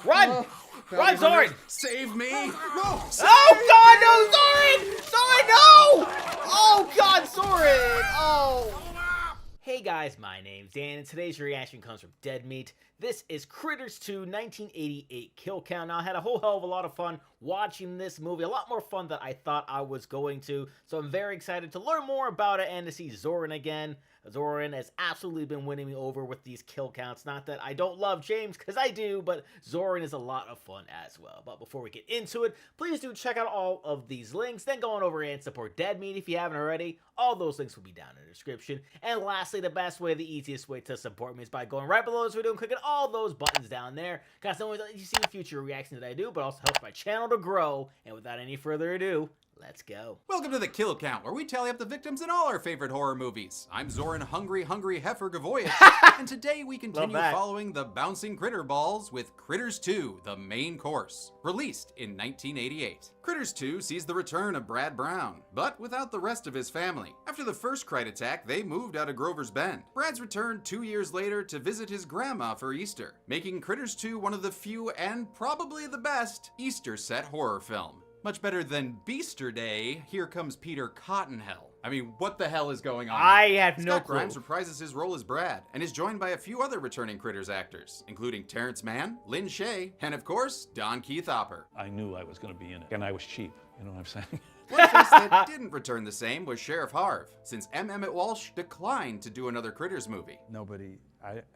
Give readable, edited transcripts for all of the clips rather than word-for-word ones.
Run! Run, Zoran! Save me! No! Oh God, no, Zoran! Zoran, no! Oh God, Zoran! Oh. Hey guys, my name's Dan, and today's reaction comes from Dead Meat. This is Critters 2 1988 Kill Count. Now, I had a whole hell of a lot of fun watching this movie, a lot more fun than I thought I was going to, so I'm very excited to learn more about it and to see Zoran again. Zoran has absolutely been winning me over with these kill counts. Not that I don't love James, because I do, but Zoran is a lot of fun as well. But before we get into it, please do check out all of these links, then go on over and support Dead Meat if you haven't already. All those links will be down in the description. And lastly, the best way, the easiest way to support me is by going right below this video and clicking all those buttons down there. Guys, not only let you see future reactions that I do, but also helps my channel to grow. And without any further ado, let's go. Welcome to the Kill Count, where we tally up the victims in all our favorite horror movies. I'm Zoran Hungry Heifer Gavoyich, and today we continue following the bouncing critter balls with Critters 2, the main course, released in 1988. Critters 2 sees the return of Brad Brown, but without the rest of his family. After the first Crite attack, they moved out of Grover's Bend. Brad's returned 2 years later to visit his grandma for Easter, making Critters 2 one of the few and probably the best Easter set horror film. Much better than Beaster Day, Here Comes Peter Cottonhell. I mean, what the hell is going on? I have no Scott clue. Grimes reprises his role as Brad and is joined by a few other returning Critters actors, including Terrence Mann, Lynn Shay, and of course, Don Keith Hopper. I knew I was going to be in it, and I was cheap. You know what I'm saying? One face that didn't return the same was Sheriff Harv, since M. Emmett Walsh declined to do another Critters movie. Nobody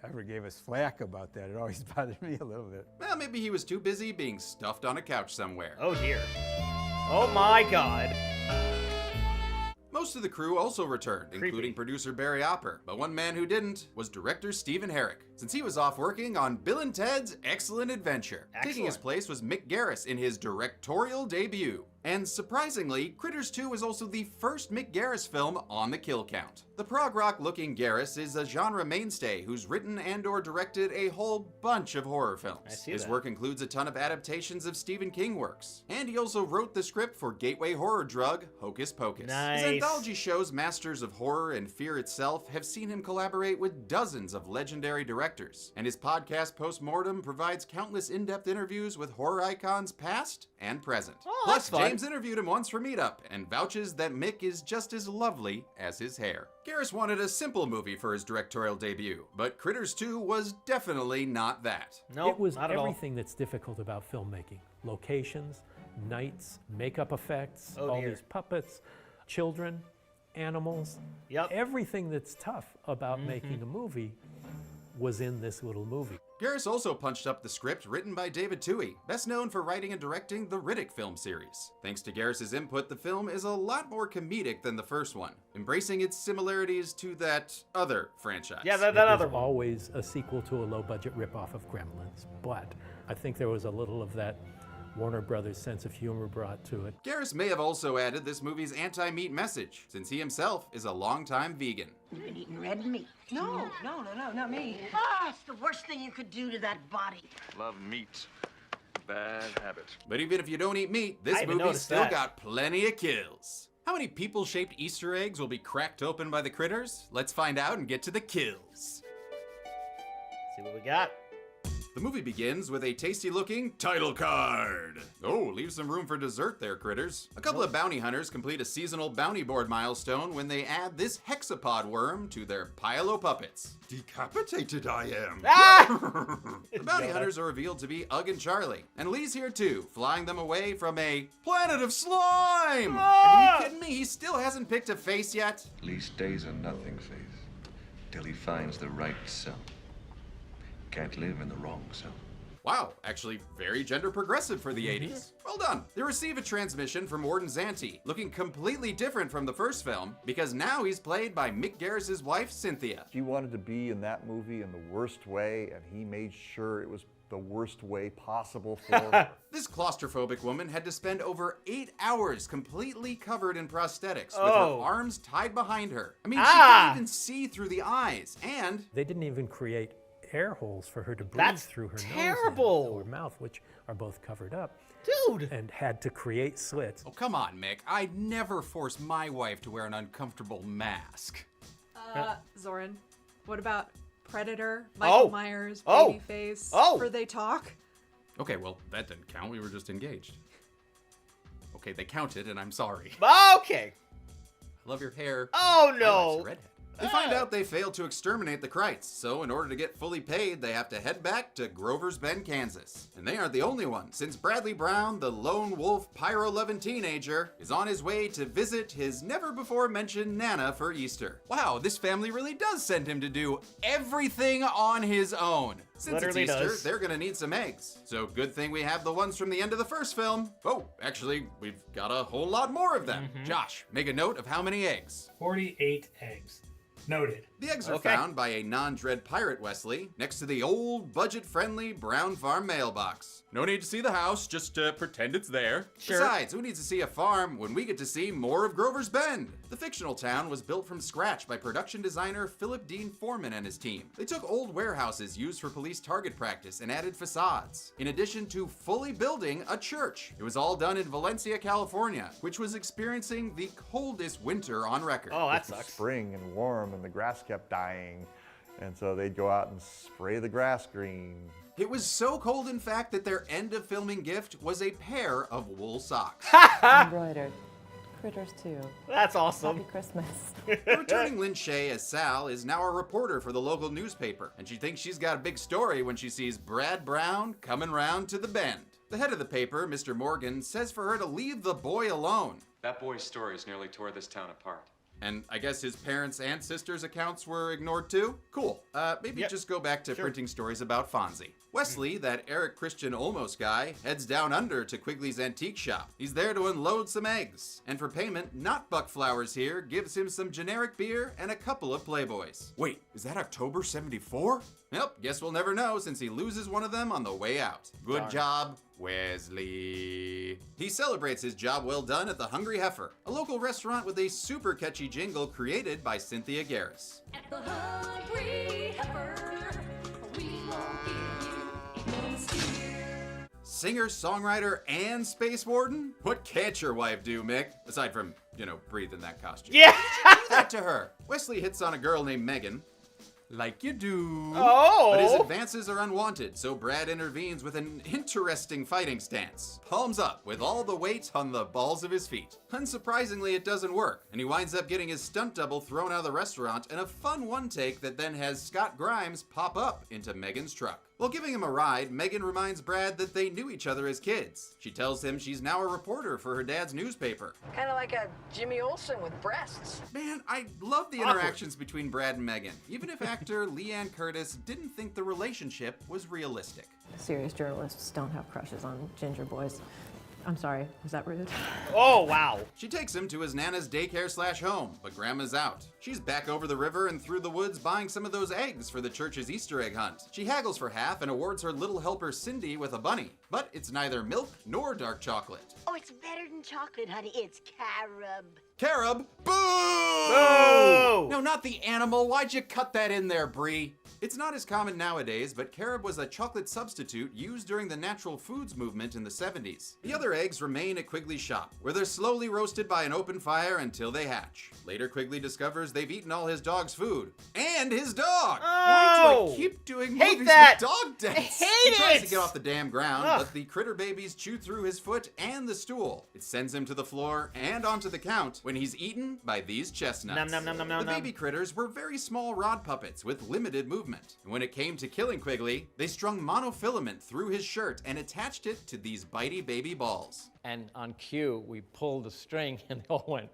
ever gave us flack about that. It always bothered me a little bit. Well, maybe he was too busy being stuffed on a couch somewhere. Oh dear. Oh my God. Most of the crew also returned, including producer Barry Opper, but one man who didn't was director Stephen Herrick, since he was off working on Bill and Ted's Excellent Adventure. Taking his place was Mick Garris in his directorial debut. And surprisingly, Critters 2 was also the first Mick Garris film on the kill count. The prog rock looking Garris is a genre mainstay who's written and or directed a whole bunch of horror films. His work includes a ton of adaptations of Stephen King works. And he also wrote the script for gateway horror drug Hocus Pocus. Nice. His anthology shows Masters of Horror and Fear Itself have seen him collaborate with dozens of legendary directors. And his podcast Postmortem provides countless in-depth interviews with horror icons past and present. Oh, Plus, that's fun. James interviewed him once for Meetup and vouches that Mick is just as lovely as his hair. Garris wanted a simple movie for his directorial debut, but Critters 2 was definitely not that. No, it was not at all. everything that's difficult about filmmaking. Locations, nights, makeup effects, Oh, all dear. these puppets, children, animals. Yep. Everything that's tough about making a movie was in this little movie. Garris also punched up the script written by David Toohey, best known for writing and directing the Riddick film series. Thanks to Garris's input, the film is a lot more comedic than the first one, embracing its similarities to that other franchise. Yeah, that It was other one. always a sequel to a low-budget ripoff of Gremlins, but I think there was a little of that Warner Brothers sense of humor brought to it. Garris may have also added this movie's anti-meat message, since he himself is a longtime vegan. You've been eating red meat. No, not me. Ah, it's the worst thing you could do to that body. Love meat. Bad habit. But even if you don't eat meat, I this even movie's noticed still that. got plenty of kills. How many people-shaped Easter eggs will be cracked open by the critters? Let's find out and get to the kills. See what we got. The movie begins with a tasty-looking title card. Oh, leave some room for dessert there, critters. A couple of bounty hunters complete a seasonal bounty board milestone when they add this hexapod worm to their pile of puppets. Decapitated I am. Ah! The bounty hunters are revealed to be Ugg and Charlie, and Lee's here too, flying them away from a planet of slime. Ah! Are you kidding me? He still hasn't picked a face yet. Lee stays a nothing face till he finds the right self. Can't live in the wrong self. Wow, actually very gender progressive for the 80s. Well done. They receive a transmission from Warden Zanti, looking completely different from the first film, because now he's played by Mick Garris's wife, Cynthia. He wanted to be in that movie in the worst way, and he made sure it was the worst way possible for her. This claustrophobic woman had to spend over 8 hours completely covered in prosthetics, with Oh. her arms tied behind her. I mean, she Ah! couldn't even see through the eyes, and They didn't even create air holes for her to breathe That's through her terrible. nose and her mouth, which are both covered up. Dude. And had to create slits. oh, come on, Mick. I'd never force my wife to wear an uncomfortable mask. Zoran, what about Predator, Michael Oh. Myers, Oh. Babyface? Oh. Where they talk? Okay, well, that didn't count. We were just engaged. Okay, they counted, and I'm sorry. Okay. I love your hair. Oh, I no. like your redhead. They find out they failed to exterminate the Krites, so in order to get fully paid, they have to head back to Grover's Bend, Kansas. And they aren't the only ones, since Bradley Brown, the lone wolf pyro-loving teenager, is on his way to visit his never-before-mentioned Nana for Easter. Wow, this family really does send him to do everything on his own. Since Literally it's Easter, does. they're gonna need some eggs. So good thing we have the ones from the end of the first film. Oh, actually, we've got a whole lot more of them. Josh, make a note of how many eggs. 48 eggs. Noted. The eggs are found by a non-dread pirate, Wesley, next to the old, budget-friendly Brown Farm mailbox. No need to see the house, just pretend it's there. Sure. Besides, who needs to see a farm when we get to see more of Grover's Bend? The fictional town was built from scratch by production designer Philip Dean Foreman and his team. They took old warehouses used for police target practice and added facades, in addition to fully building a church. It was all done in Valencia, California, which was experiencing the coldest winter on record. Oh, that It was sucks. spring and warm, and the grass kept dying. And so they'd go out and spray the grass green. It was so cold, in fact, that their end of filming gift was a pair of wool socks. Embroidered. Critters too. That's awesome. Happy Christmas. The returning Lynn Shay as Sal is now a reporter for the local newspaper, and she thinks she's got a big story when she sees Brad Brown coming round to the Bend. The head of the paper, Mr. Morgan, says for her to leave the boy alone. That boy's stories nearly tore this town apart. And I guess his parents' and sisters' accounts were ignored too? Cool. Maybe just go back to printing stories about Fonzie. Wesley, that Eric Christian Olmos guy, heads down under to Quigley's antique shop. He's there to unload some eggs. And for payment, Not Buck Flowers here gives him some generic beer and a couple of Playboys. Wait, is that October 74? Nope, guess we'll never know since he loses one of them on the way out. Good job, Wesley. He celebrates his job well done at the Hungry Heifer, a local restaurant with a super catchy jingle created by Cynthia Garris. At the Hungry Heifer, we won't give you no steer. Singer, songwriter, and space warden? What can't your wife do, Mick? Aside from, breathe in that costume. Yeah! Do that to her. Wesley hits on a girl named Megan. Like you do. Oh! But his advances are unwanted, so Brad intervenes with an interesting fighting stance. Palms up, with all the weight on the balls of his feet. Unsurprisingly, it doesn't work, and he winds up getting his stunt double thrown out of the restaurant in a fun one-take that then has Scott Grimes pop up into Megan's truck. While giving him a ride, Megan reminds Brad that they knew each other as kids. She tells him she's now a reporter for her dad's newspaper. Kind of like a Jimmy Olsen with breasts. Man, I love the interactions between Brad and Megan, even if actor Leanne Curtis didn't think the relationship was realistic. Serious journalists don't have crushes on ginger boys. I'm sorry, was that rude? Oh, wow. She takes him to his Nana's daycare/home, but Grandma's out. She's back over the river and through the woods buying some of those eggs for the church's Easter egg hunt. She haggles for half and awards her little helper Cindy with a bunny, but it's neither milk nor dark chocolate. Oh, it's better than chocolate, honey. It's carob. Carob? Boo! Boo! No, not the animal. Why'd you cut that in there, Bree? It's not as common nowadays, but carob was a chocolate substitute used during the natural foods movement in the 70s. The other eggs remain at Quigley's shop, where they're slowly roasted by an open fire until they hatch. Later, Quigley discovers they've eaten all his dog's food. And his dog! Why do I keep doing Hate movies that! with dog deaths? I He hate tries it! to get off the damn ground, Ugh. but the critter babies chew through his foot and the stool. It sends him to the floor and onto the count when he's eaten by these chestnuts. Nom, nom, nom, nom, nom, The baby critters were very small rod puppets with limited movement. And when it came to killing Quigley, they strung monofilament through his shirt and attached it to these bitey baby balls. And on cue, we pulled the string and they all went.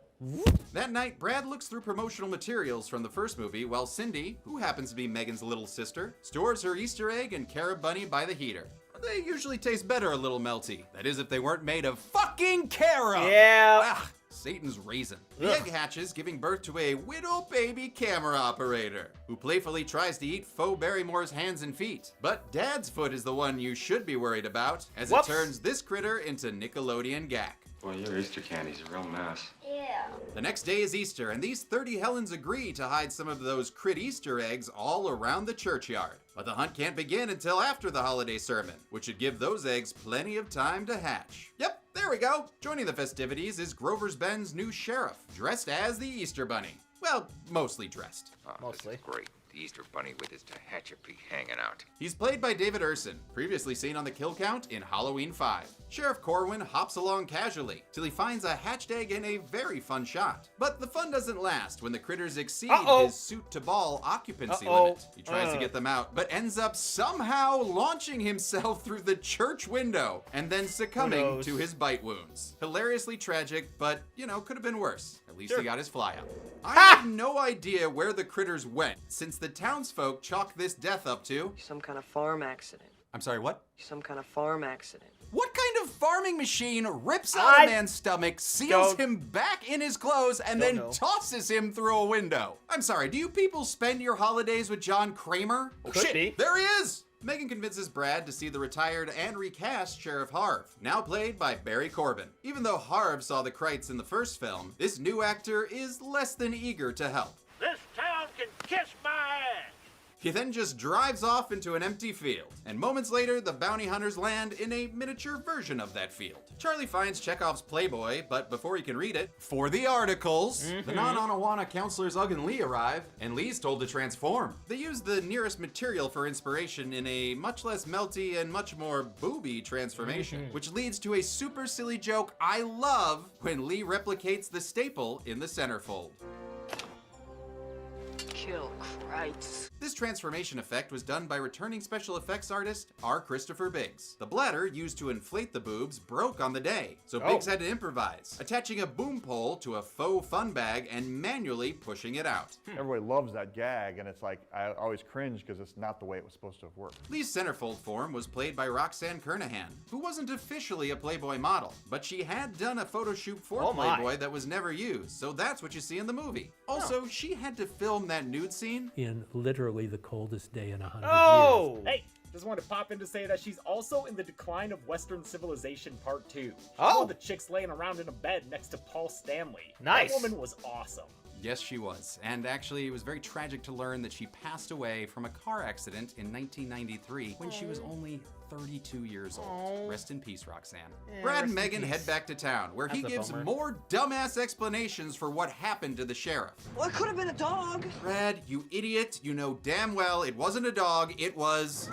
That night, Brad looks through promotional materials from the first movie while Cindy, who happens to be Megan's little sister, stores her Easter egg and carob bunny by the heater. They usually taste better a little melty. That is if they weren't made of fucking carob! Yeah. Ah, Satan's raisin. The egg hatches, giving birth to a widow baby camera operator, who playfully tries to eat Faux Barrymore's hands and feet. But Dad's foot is the one you should be worried about, as Whoops. it turns this critter into Nickelodeon gack. Boy, your Easter candy's a real mess. Yeah. The next day is Easter, and these 30 Helens agree to hide some of those crit Easter eggs all around the churchyard. But the hunt can't begin until after the holiday sermon, which should give those eggs plenty of time to hatch. Yep, there we go. Joining the festivities is Grover's Bend's new sheriff, dressed as the Easter Bunny. Well, mostly dressed. Mostly. Great. The Easter Bunny with his Tehachapi hanging out. He's played by David Urson, previously seen on the kill count in Halloween 5. Sheriff Corwin hops along casually till he finds a hatched egg in a very fun shot. But the fun doesn't last when the critters exceed his suit-to-ball occupancy limit. He tries to get them out, but ends up somehow launching himself through the church window and then succumbing to his bite wounds. Hilariously tragic, but, you know, could have been worse. At least he got his fly out. I have no idea where the critters went, since the townsfolk chalk this death up to Some kind of farm accident. I'm sorry, what? Some kind of farm accident. What kind of farming machine rips out a man's stomach, seals him back in his clothes, and then tosses him through a window? I'm sorry, do you people spend your holidays with John Kramer? Oh, Could be. There he is! Megan convinces Brad to see the retired and recast Sheriff Harv, now played by Barry Corbin. Even though Harv saw the Krites in the first film, this new actor is less than eager to help. This town can kiss my ass! He then just drives off into an empty field, and moments later, the bounty hunters land in a miniature version of that field. Charlie finds Chekhov's Playboy, but before he can read it, for the articles, the non-Onawana counselors Ugg and Lee arrive, and Lee's told to transform. They use the nearest material for inspiration in a much less melty and much more booby transformation, which leads to a super silly joke I love when Lee replicates the staple in the centerfold. Kill Krites. This transformation effect was done by returning special effects artist R. Christopher Biggs. The bladder used to inflate the boobs broke on the day, so Biggs had to improvise, attaching a boom pole to a faux fun bag and manually pushing it out. Everybody loves that gag, and it's like, I always cringe because it's not the way it was supposed to have worked. Lee's centerfold form was played by Roxanne Kernahan, who wasn't officially a Playboy model, but she had done a photo shoot for Playboy that was never used, so that's what you see in the movie. Also, she had to film that nude scene in literally the coldest day in 100 years. Hey, just wanted to pop in to say that she's also in The Decline of Western Civilization Part 2. She's Oh. one of the chicks laying around in a bed next to Paul Stanley. Nice. That woman was awesome. Yes, she was. And actually, it was very tragic to learn that she passed away from a car accident in 1993 when she was only 32 years old. Rest in peace, Roxanne. Brad and Megan head back to town, where he gives more dumbass explanations for what happened to the sheriff. Well, it could have been a dog. Brad, you idiot. You know damn well it wasn't a dog, it was...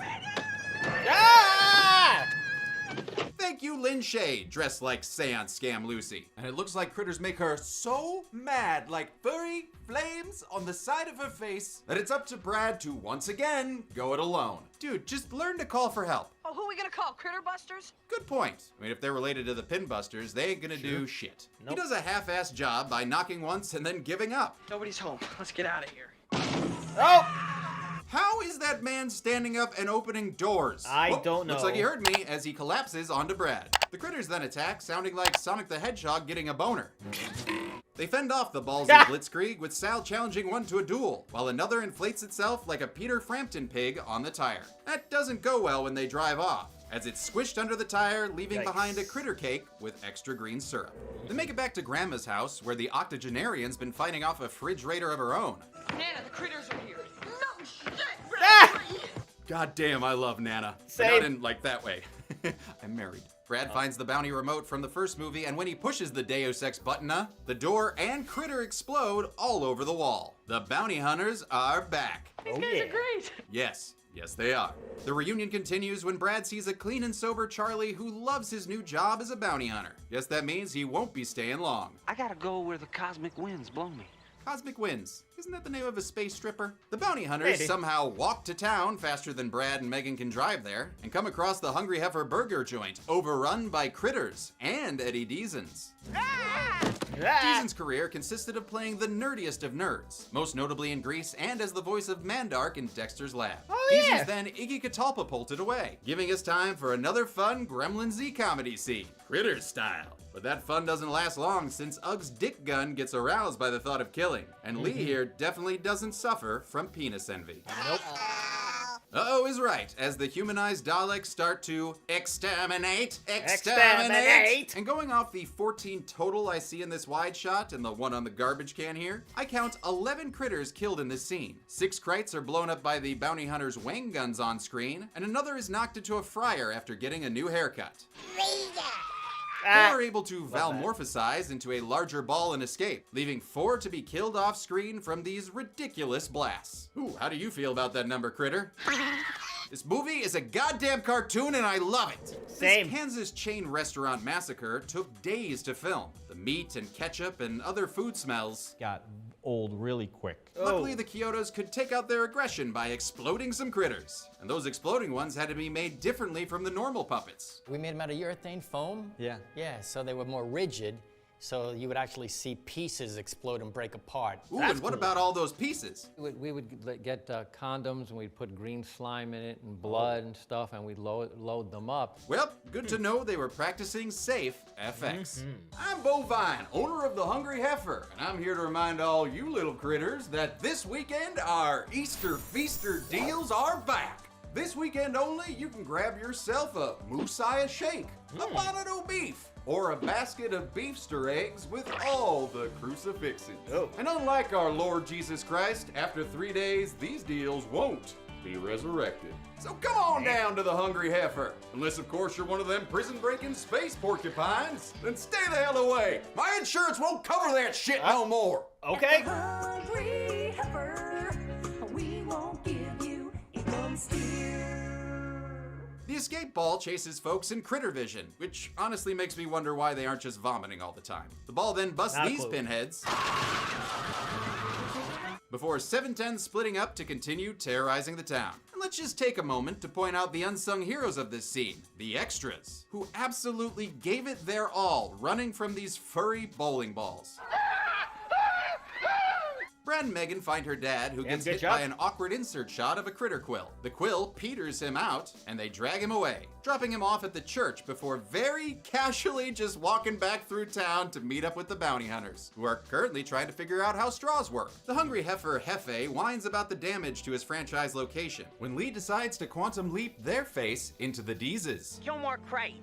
Thank you, Lynn Shay, dressed like Seance Scam Lucy. And it looks like critters make her so mad, like furry flames on the side of her face, that it's up to Brad to once again go it alone. Dude, just learn to call for help. Oh, who are we gonna call? Critter Busters? Good point. I mean, if they're related to the Pinbusters, they ain't gonna do shit. He does a half-assed job by knocking once and then giving up. Nobody's home. Let's get out of here. How is that man standing up and opening doors? I don't know. Looks like he heard me as he collapses onto Brad. The critters then attack, sounding like Sonic the Hedgehog getting a boner. They fend off the ballsy blitzkrieg with Sal challenging one to a duel, while another inflates itself like a Peter Frampton pig on the tire. That doesn't go well when they drive off, as it's squished under the tire, leaving behind a critter cake with extra green syrup. They make it back to Grandma's house, where the octogenarian's been fighting off a fridge raider of her own. Nana, the critters are here. No shit, God damn, I love Nana. But not in, like, that way. I'm married. Brad finds the bounty remote from the first movie, and when he pushes the Deus Ex button, the door and critter explode all over the wall. The bounty hunters are back. These guys are great. Yes. Yes, they are. The reunion continues when Brad sees a clean and sober Charlie who loves his new job as a bounty hunter. Guess that means he won't be staying long. I gotta go where the cosmic winds blow me. Cosmic Winds. Isn't that the name of a space stripper? The bounty hunters somehow walk to town faster than Brad and Megan can drive there and come across the Hungry Heifer Burger joint, overrun by critters and Eddie Deasons. Deason's career consisted of playing the nerdiest of nerds, most notably in Grease and as the voice of Mandark in Dexter's Lab. Deason's then Iggy Catalpa bolted away, giving us time for another fun Gremlin Z comedy scene, Critters style. But that fun doesn't last long since Ugg's dick gun gets aroused by the thought of killing, and Lee here definitely doesn't suffer from penis envy. Nope. Uh-oh is right, as the humanized Daleks start to exterminate, Exterminate! And going off the 14 total I see in this wide shot and the one on the garbage can here, I count 11 critters killed in this scene. 6 Krites are blown up by the bounty hunter's wang guns on screen, and another is knocked into a fryer after getting a new haircut. are able to valmorphosize into a larger ball and escape, leaving 4 to be killed off screen from these ridiculous blasts. Ooh, how do you feel about that number, Critter? This movie is a goddamn cartoon and I love it. Same. This Kansas chain restaurant massacre took days to film. The meat and ketchup and other food smells got old really quick. Luckily, the Kyotos could take out their aggression by exploding some critters. And those exploding ones had to be made differently from the normal puppets. We made them out of urethane foam. Yeah. Yeah, so they were more rigid. So you would actually see pieces explode and break apart. Ooh, and what about all those pieces? We would get condoms and we'd put green slime in it and blood and stuff, and we'd load them up. Well, good to know they were practicing safe FX. I'm Bovine, owner of the Hungry Heifer, and I'm here to remind all you little critters that this weekend our Easter Feaster deals are back. This weekend only, you can grab yourself a moose-eye shank, a bonnet o' beef, or a basket of beefster eggs with all the crucifixes. And unlike our Lord Jesus Christ, after 3 days, these deals won't be resurrected. So come on down to the Hungry Heifer. Unless, of course, you're one of them prison-breaking space porcupines, then stay the hell away. My insurance won't cover that shit no more. Okay. Hungry heifer, we won't give you a bum steer. The escape ball chases folks in critter vision, which honestly makes me wonder why they aren't just vomiting all the time. The ball then busts these pinheads before 710 splitting up to continue terrorizing the town. And let's just take a moment to point out the unsung heroes of this scene, the extras, who absolutely gave it their all running from these furry bowling balls. Brad and Megan find her dad, who gets hit by an awkward insert shot of a critter quill. The quill peters him out, and they drag him away, dropping him off at the church before very casually just walking back through town to meet up with the bounty hunters, who are currently trying to figure out how straws work. The Hungry Heifer, Hefe, whines about the damage to his franchise location, when Lee decides to quantum leap their face into the Deezes. Kill more crates.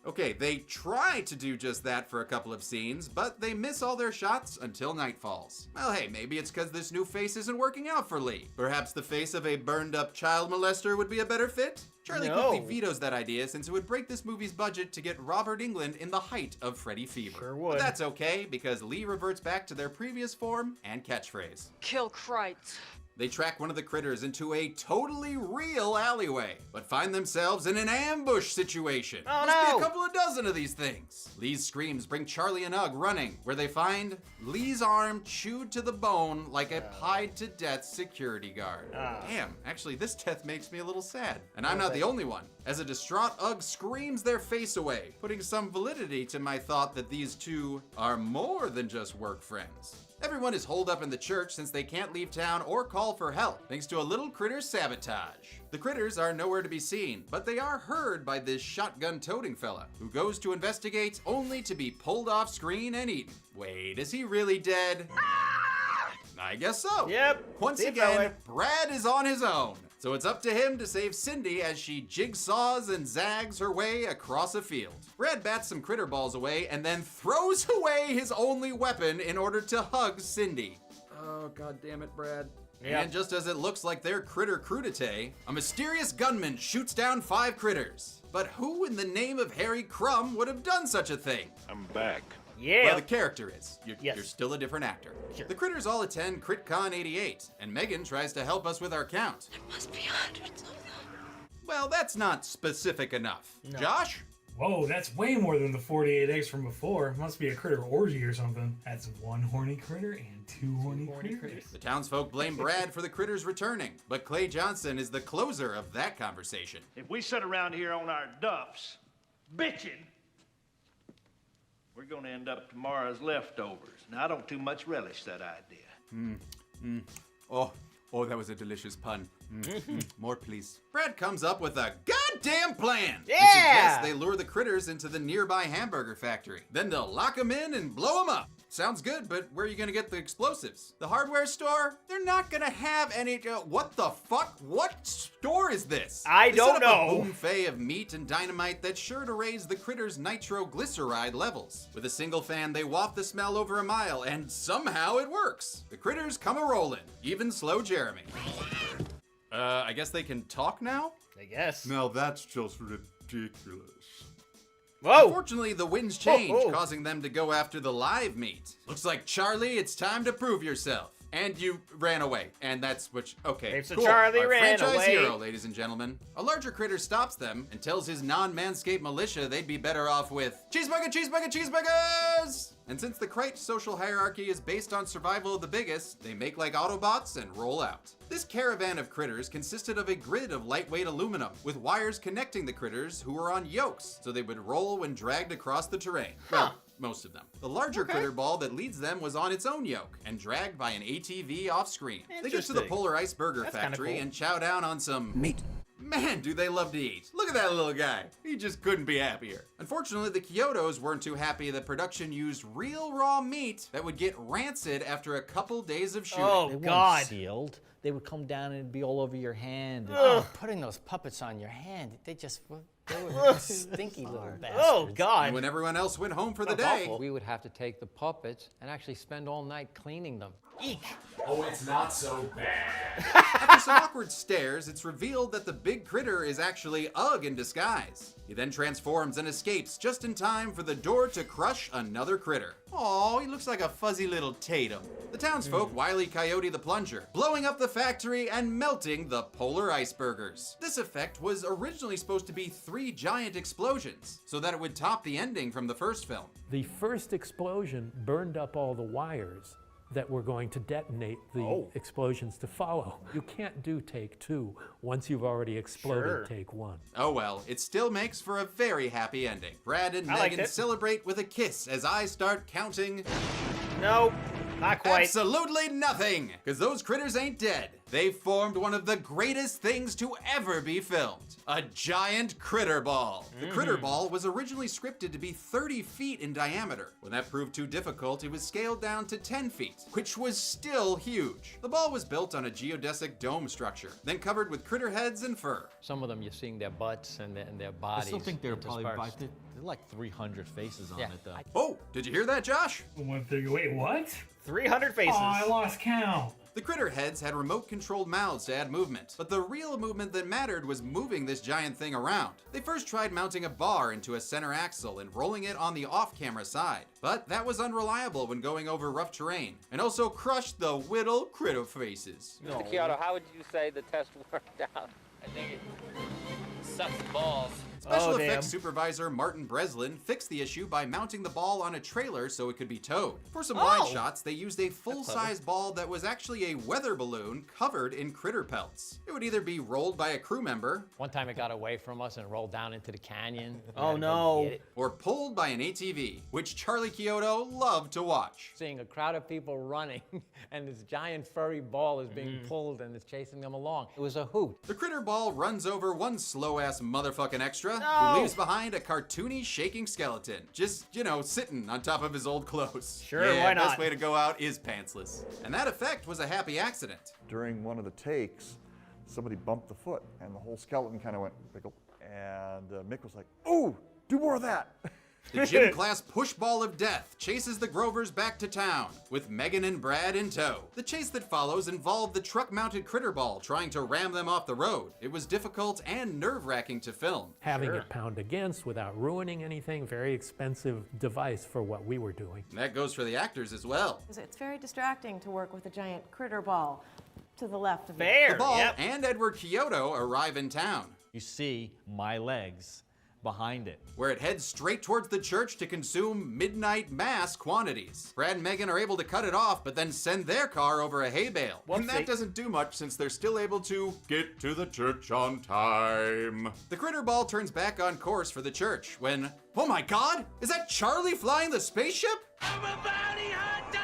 Okay, they try to do just that for a couple of scenes, but they miss all their shots until night falls. Well, hey, maybe it's because this new face isn't working out for Lee. Perhaps the face of a burned-up child molester would be a better fit? Charlie quickly vetoes that idea since it would break this movie's budget to get Robert Englund in the height of Freddy fever. Sure would. But that's okay, because Lee reverts back to their previous form and catchphrase. Kill crates. They track one of the critters into a totally real alleyway, but find themselves in an ambush situation. Oh, Must no. be a couple of dozen of these things. Lee's screams bring Charlie and Ugg running, where they find Lee's arm chewed to the bone like a pied-to-death security guard. Damn, actually, this death makes me a little sad. And I'm not the only one. As a distraught Ugg screams their face away, putting some validity to my thought that these two are more than just work friends. Everyone is holed up in the church since they can't leave town or call for help, thanks to a little critter sabotage. The critters are nowhere to be seen, but they are heard by this shotgun-toting fella, who goes to investigate only to be pulled off screen and eaten. Wait, is he really dead? I guess so. Yep. Once again, Brad is on his own. So it's up to him to save Cindy as she jigsaws and zags her way across a field. Brad bats some critter balls away and then throws away his only weapon in order to hug Cindy. Oh, god damn it, Brad. And just as it looks like their critter crudité, a mysterious gunman shoots down 5 critters. But who in the name of Harry Crumb would have done such a thing? I'm back. Yeah. Well, the character is. You're still a different actor. Sure. The critters all attend CritCon 88, and Megan tries to help us with our count. There must be hundreds of them. Well, that's not specific enough. No. Josh? Whoa, that's way more than the 48 eggs from before. Must be a critter orgy or something. That's 1 horny critter and 2 horny critters. The townsfolk blame Brad for the critters returning, but Clay Johnson is the closer of that conversation. If we sit around here on our duffs, bitching, we're going to end up tomorrow's leftovers. Now, I don't too much relish that idea. Oh, that was a delicious pun. More, please. Brad comes up with a goddamn plan. Yeah! And suggests they lure the critters into the nearby hamburger factory. Then they'll lock them in and blow them up. Sounds good, but where are you gonna get the explosives? The hardware store? They're not gonna have any. What the fuck? What store is this? I They don't set up know. A buffet of meat and dynamite that's sure to raise the critters' nitroglyceride levels. With a single fan, they waft the smell over a mile, and somehow it works. The critters come a-rollin', even slow Jeremy. I guess they can talk now? I guess. Now that's just ridiculous. Whoa! Unfortunately, the winds changed, causing them to go after the live meat. Looks like, Charlie, it's time to prove yourself. And you ran away, and that's which. Okay, So cool. Charlie Our ran franchise away. hero, ladies and gentlemen. A larger critter stops them and tells his non-manscaped militia they'd be better off with cheeseburger, cheeseburger, cheeseburgers. And since the Krite social hierarchy is based on survival of the biggest, they make like Autobots and roll out. This caravan of critters consisted of a grid of lightweight aluminum, with wires connecting the critters who were on yokes, so they would roll when dragged across the terrain. Well, most of them. The larger critter ball that leads them was on its own yoke and dragged by an ATV off-screen. They get to the Polar Ice Burger That's kinda Factory cool. and chow down on some meat. Man, do they love to eat. Look at that little guy. He just couldn't be happier. Unfortunately, the Kyotos weren't too happy that production used real raw meat that would get rancid after a couple days of shooting. Oh, They God. weren't sealed. They would come down and it'd be all over your hand. Oh, putting those puppets on your hand, they were stinky little bastards. Oh, God. And when everyone else went home for the That's day, awful. We would have to take the puppets and actually spend all night cleaning them. Eek. Oh, it's not so bad. after some awkward stares, it's revealed that the big critter is actually Ugg in disguise. He then transforms and escapes just in time for the door to crush another critter. Aw, he looks like a fuzzy little Tatum. The townsfolk Wile E. Coyote the Plunger, blowing up the factory and melting the Polar Ice Burgers. This effect was originally supposed to be 3 giant explosions, so that it would top the ending from the first film. The first explosion burned up all the wires that were going to detonate the explosions to follow. You can't do take 2 once you've already exploded take 1. Oh well, it still makes for a very happy ending. Brad and I liked Megan it. celebrate with a kiss as I start counting. No, not quite. Absolutely nothing, because those critters ain't dead. They formed one of the greatest things to ever be filmed, a giant critter ball. The critter ball was originally scripted to be 30 feet in diameter. When that proved too difficult, it was scaled down to 10 feet, which was still huge. The ball was built on a geodesic dome structure, then covered with critter heads and fur. Some of them you're seeing their butts and their I bodies. still think they're probably interspersed. they're like 300 faces on Yeah. it, though. Oh, did you hear that, Josh? Wait, what? 300 faces. Oh, I lost count. The critter heads had remote-controlled mouths to add movement, but the real movement that mattered was moving this giant thing around. They first tried mounting a bar into a center axle and rolling it on the off-camera side, but that was unreliable when going over rough terrain, and also crushed the whittle critter faces. Mr. Kyoto, how would you say the test worked out? I think it sucks balls. Special effects supervisor Martin Breslin fixed the issue by mounting the ball on a trailer so it could be towed. For some wide shots, they used a full-size ball that was actually a weather balloon covered in critter pelts. It would either be rolled by a crew member. One time it got away from us and rolled down into the canyon. Oh, no. Or pulled by an ATV, which Charlie Kyoto loved to watch. Seeing a crowd of people running and this giant furry ball is being pulled and it's chasing them along. It was a hoot. The critter ball runs over one slow-ass motherfucking extra No. who leaves behind a cartoony shaking skeleton. Just, sitting on top of his old clothes. Sure, yeah, why not? Best way to go out is pantsless. And that effect was a happy accident. During one of the takes, somebody bumped the foot, and the whole skeleton kind of went, and Mick was like, "Ooh, do more of that." The gym class pushball of death chases the Grovers back to town, with Megan and Brad in tow. The chase that follows involved the truck-mounted critter ball trying to ram them off the road. It was difficult and nerve-wracking to film. Having it pound against without ruining anything, very expensive device for what we were doing. And that goes for the actors as well. It's very distracting to work with a giant critter ball to the left of you. The ball and Edward Kyoto arrive in town. You see my legs behind it. Where it heads straight towards the church to consume midnight mass quantities. Brad and Megan are able to cut it off, but then send their car over a hay bale. And that doesn't do much since they're still able to get to the church on time. The critter ball turns back on course for the church when, oh my god, is that Charlie flying the spaceship? I'm a bounty hunter!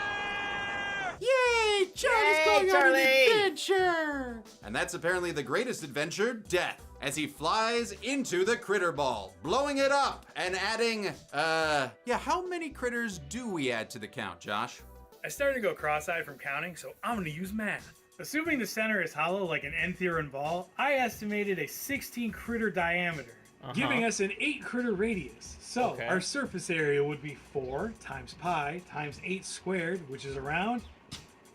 Yay! Charlie's Yay, going on Charlie! an adventure! And that's apparently the greatest adventure, death, as he flies into the critter ball, blowing it up and adding, how many critters do we add to the count, Josh? I started to go cross-eyed from counting, so I'm going to use math. Assuming the center is hollow like an n-theorem ball, I estimated a 16 critter diameter, giving us an 8 critter radius. So our surface area would be 4 times pi times 8 squared, which is around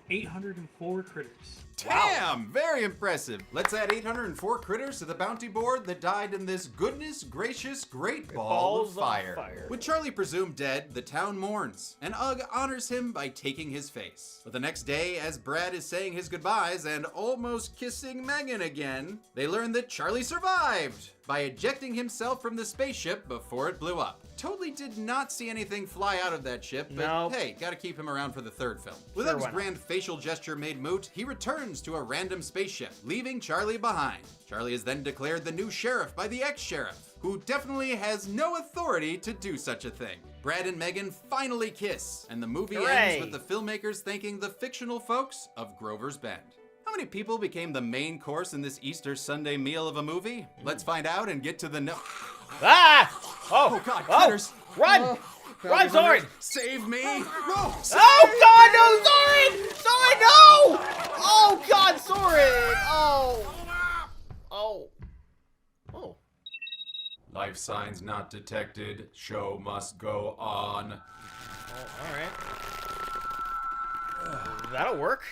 804 critters. Damn! Very impressive. Let's add 804 critters to the bounty board that died in this goodness gracious great ball of fire. With Charlie presumed dead, the town mourns, and Ugg honors him by taking his face. But the next day, as Brad is saying his goodbyes and almost kissing Megan again, they learn that Charlie survived by ejecting himself from the spaceship before it blew up. Totally did not see anything fly out of that ship, but hey, gotta keep him around for the third film. With Ugg's grand facial gesture made moot, he returns to a random spaceship, leaving Charlie behind. Charlie is then declared the new sheriff by the ex-sheriff, who definitely has no authority to do such a thing. Brad and Megan finally kiss, and the movie ends with the filmmakers thanking the fictional folks of Grover's Bend. How many people became the main course in this Easter Sunday meal of a movie? Let's find out and get to the Ah! Oh God, critters! Run! Run, Zoran! Save me! No! Oh God, no, Zoran! Zoran, no! Oh God, Zoran! Oh. Life signs not detected. Show must go on. All right. That'll work.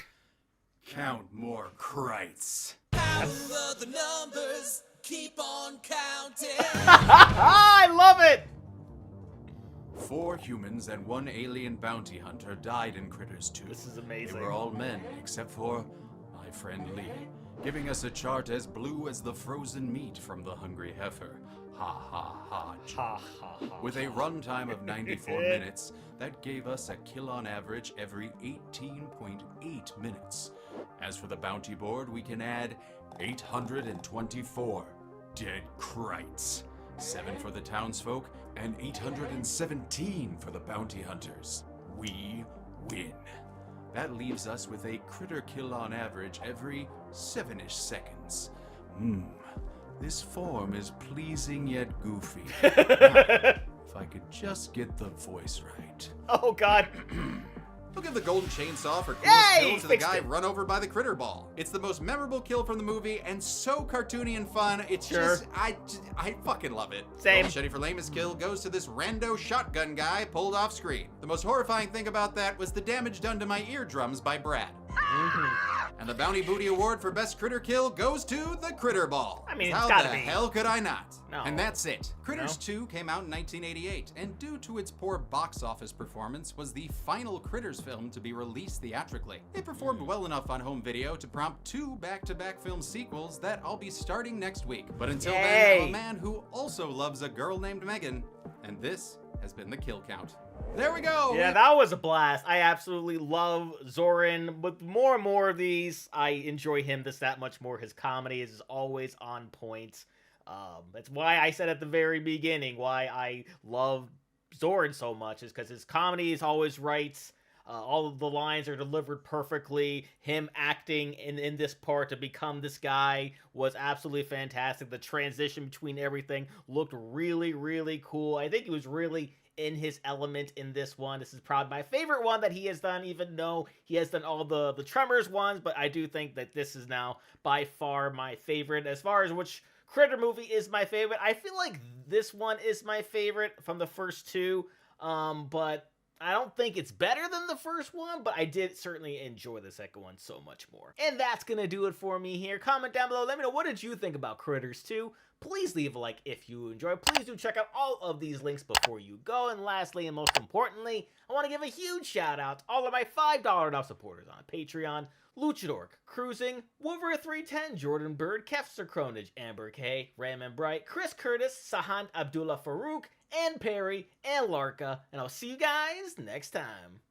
Count more Krites. The numbers keep on counting. I love it. 4 humans and 1 alien bounty hunter died in Critters 2. This is amazing. They were all men, except for my friend Lee, giving us a chart as blue as the frozen meat from the hungry heifer. Ha ha ha. Ha ha ha. With a runtime of 94 minutes, that gave us a kill on average every 18.8 minutes. As for the bounty board, we can add 824 dead Krites. 7 for the townsfolk and 817 for the bounty hunters. We win. That leaves us with a critter kill on average every 7-ish seconds. This form is pleasing yet goofy. If I could just get the voice right. Oh God. We'll give the golden chainsaw for Yay! coolest kill to the guy run over by the critter ball. It's the most memorable kill from the movie and so cartoony and fun. It's just, I fucking love it. Same. The machete for lamest kill goes to this rando shotgun guy pulled off screen. The most horrifying thing about that was the damage done to my eardrums by Brad. And the Bounty Booty Award for Best Critter Kill goes to the Critter Ball. I mean, How it's gotta the be. hell could I not? No. And that's it. Critters 2 came out in 1988, and due to its poor box office performance, was the final Critters film to be released theatrically. It performed well enough on home video to prompt 2 back-to-back film sequels that I'll be starting next week. But until then, I'm a man who also loves a girl named Megan, and this has been the kill count. There we go! Yeah, that was a blast. I absolutely love Zoran. With more and more of these, I enjoy him that much more. His comedy is always on point. That's why I said at the very beginning why I love Zoran so much, is because his comedy is always right. All of the lines are delivered perfectly. Him acting in this part to become this guy was absolutely fantastic. The transition between everything looked really, really cool. I think he was really in his element in this one. This is probably my favorite one that he has done, even though he has done all the Tremors ones, but I do think that this is now by far my favorite. As far as which Critter movie is my favorite, I feel like this one is my favorite from the first 2, but I don't think it's better than the first one, but I did certainly enjoy the second one so much more. And that's gonna do it for me here. Comment down below, let me know what did you think about Critters 2. Please leave a like if you enjoyed. Please do check out all of these links before you go. And lastly, and most importantly, I want to give a huge shout out to all of my $5 and up supporters on Patreon: Luchador, Cruising, Wolver310, Jordan Bird, Kefster Kronage, Amber K, Ram and Bright, Chris Curtis, Sahand Abdullah Farouk, and Perry, and Larka. And I'll see you guys next time.